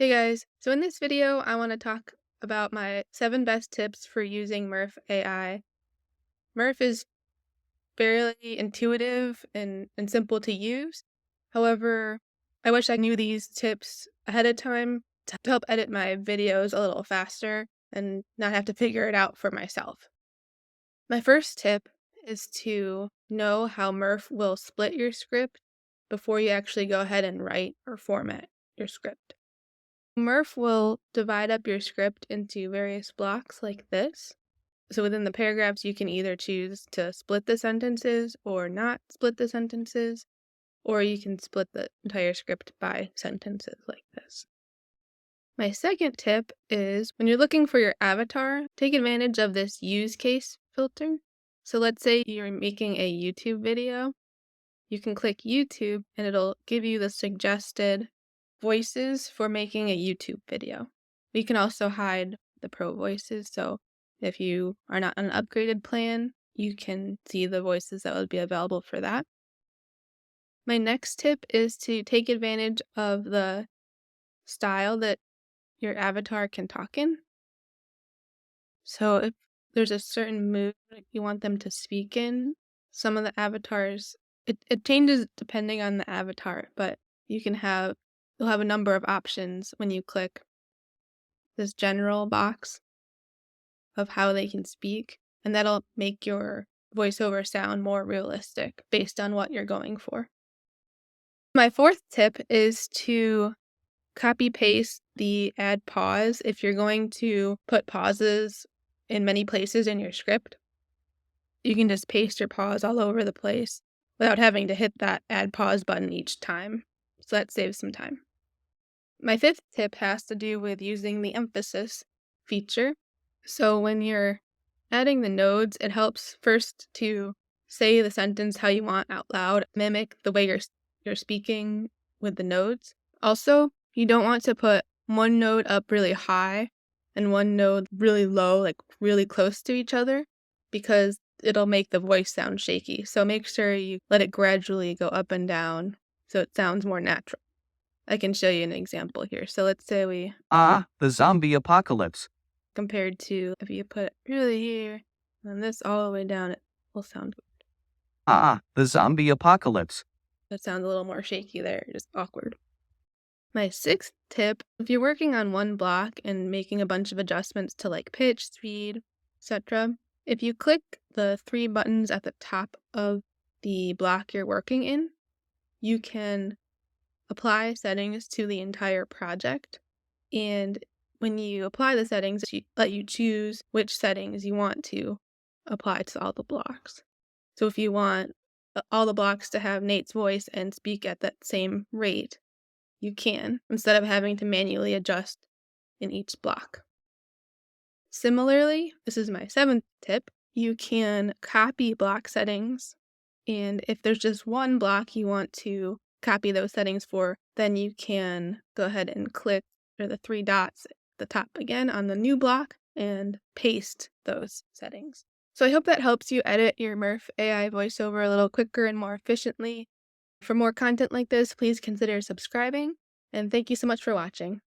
Hey guys, so in this video, I want to talk about my 7 best tips for using Murf AI. Murf is fairly intuitive and simple to use. However, I wish I knew these tips ahead of time to help edit my videos a little faster and not have to figure it out for myself. My first tip is to know how Murf will split your script before you actually go ahead and write or format your script. Murf will divide up your script into various blocks like this. So within the paragraphs, you can either choose to split the sentences or not split the sentences, or you can split the entire script by sentences like this. My second tip is when you're looking for your avatar, take advantage of this use case filter. So let's say you're making a YouTube video. You can click YouTube and it'll give you the suggested voices for making a YouTube video. You can also hide the pro voices, so if you are not on an upgraded plan, you can see the voices that would be available for that. My next tip is to take advantage of the style that your avatar can talk in. So if there's a certain mood you want them to speak in, some of the avatars, it changes depending on the avatar, but you'll have a number of options when you click this general box of how they can speak, and that'll make your voiceover sound more realistic based on what you're going for. My fourth tip is to copy paste the add pause if you're going to put pauses in many places in your script. You can just paste your pause all over the place without having to hit that add pause button each time. So that saves some time. My fifth tip has to do with using the emphasis feature. So when you're adding the nodes, it helps first to say the sentence how you want out loud, mimic the way you're speaking with the nodes. Also, you don't want to put one node up really high and one node really low, like really close to each other, because it'll make the voice sound shaky. So make sure you let it gradually go up and down so it sounds more natural. I can show you an example here. So let's say we The zombie apocalypse. compared to if you put it really here and this all the way down, it will sound good. The zombie apocalypse. That sounds a little more shaky there, just awkward. My sixth tip, if you're working on one block and making a bunch of adjustments to like pitch, speed, etc., if you click the 3 buttons at the top of the block you're working in, you can apply settings to the entire project. And when you apply the settings, it let you choose which settings you want to apply to all the blocks. So if you want all the blocks to have Nate's voice and speak at that same rate, you can, instead of having to manually adjust in each block. Similarly, this is my 7th tip, you can copy block settings, and if there's just one block you want to copy those settings for, then you can go ahead and click the 3 dots at the top again on the new block and paste those settings. So I hope that helps you edit your Murf AI voiceover a little quicker and more efficiently. For more content like this, please consider subscribing, and thank you so much for watching.